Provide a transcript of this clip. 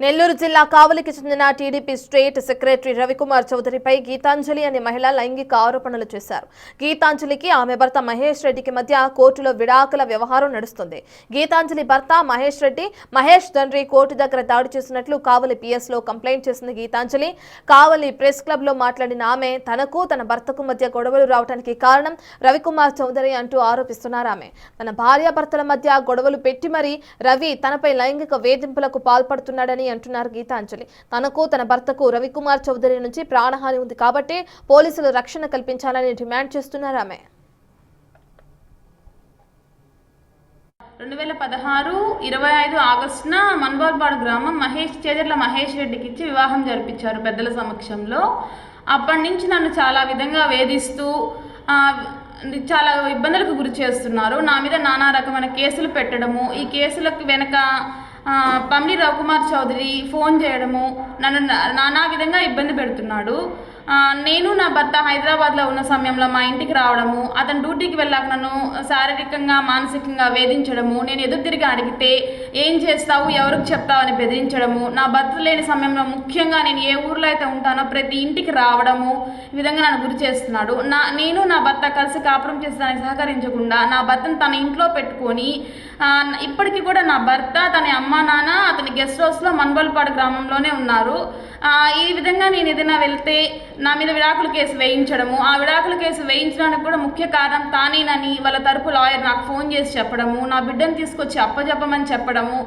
నెల్లూరు జిల్లా కావలికి చెందిన టీడీపీ స్టేట్ సెక్రటరీ రవికుమార్ చౌదరిపై గీతాంజలి అనే మహిళ లైంగిక ఆరోపణలు చేశారు. గీతాంజలికి ఆమె భర్త మహేష్ రెడ్డికి మధ్య కోర్టులో విడాకుల వ్యవహారం నడుస్తుంది. గీతాంజలి భర్త మహేష్ రెడ్డి, మహేష్ తండ్రి కోర్టు దగ్గర దాడి చేసినట్లు కావలి పిఎస్ లో కంప్లైంట్ చేసింది గీతాంజలి. కావలి ప్రెస్ క్లబ్ లో మాట్లాడిన ఆమె తనకు తన భర్తకు మధ్య గొడవలు రావడానికి కారణం రవికుమార్ చౌదరి అంటూ ఆరోపిస్తున్నారు. ఆమె తన భార్యాభర్తల మధ్య గొడవలు పెట్టి మరీ రవి తనపై లైంగిక వేధింపులకు పాల్పడుతున్నాడని అంటున్నారు గీతాంజలి. తనకు తన భర్తకు రవికుమార్ చౌదరి నుంచి ప్రాణహాని ఉంది కాబట్టి పోలీసులు రక్షణ కల్పించాలని డిమాండ్ చేస్తున్నారు. ఆమె 2016-25 ఆగస్టున మన్వాల్పాడు గ్రామం చేజర్ల మహేష్ రెడ్డికి ఇచ్చి వివాహం జరిపించారు పెద్దల సమక్షంలో. అప్పటి నుంచి నన్ను చాలా విధంగా వేధిస్తూ చాలా ఇబ్బందులకు గురి చేస్తున్నారు. నా మీద నానా రకమైన కేసులు పెట్టడము, ఈ కేసులకు వెనక పమ్మి రవికుమార్ చౌదరి ఫోన్ చేయడము, నన్ను నానా విధంగా ఇబ్బంది పెడుతున్నాడు. నేను నా భర్త హైదరాబాద్లో ఉన్న సమయంలో మా ఇంటికి రావడము, అతను డ్యూటీకి వెళ్ళాక నన్ను శారీరకంగా మానసికంగా వేధించడము, నేను ఎదురు తిరిగి అడిగితే ఏం చేస్తావు, ఎవరికి చెప్తావు అని బెదిరించడము, నా భర్త లేని సమయంలో ముఖ్యంగా నేను ఏ ఊర్లో అయితే ఉంటానో ప్రతి ఇంటికి రావడము, ఈ విధంగా నన్ను గురి చేస్తున్నాడు. నేను నా భర్త కలిసి కాపురం చేసేదానికి సహకరించకుండా నా భర్తను తన ఇంట్లో పెట్టుకొని ఇప్పటికీ కూడా నా భర్త, తన అమ్మ నాన్న అతని గెస్ట్ హౌస్లో మన్వాల్పాడు గ్రామంలోనే ఉన్నారు. ఈ విధంగా నేను ఏదైనా వెళ్తే నా మీద విడాకుల కేసు వేయించడము, ఆ విడాకుల కేసు వేయించడానికి కూడా ముఖ్య కారణం తానేనని వాళ్ళ తరపు లాయర్ నాకు ఫోన్ చేసి చెప్పడము, నా బిడ్డను తీసుకొచ్చి అప్పచెప్పమని చెప్పడము.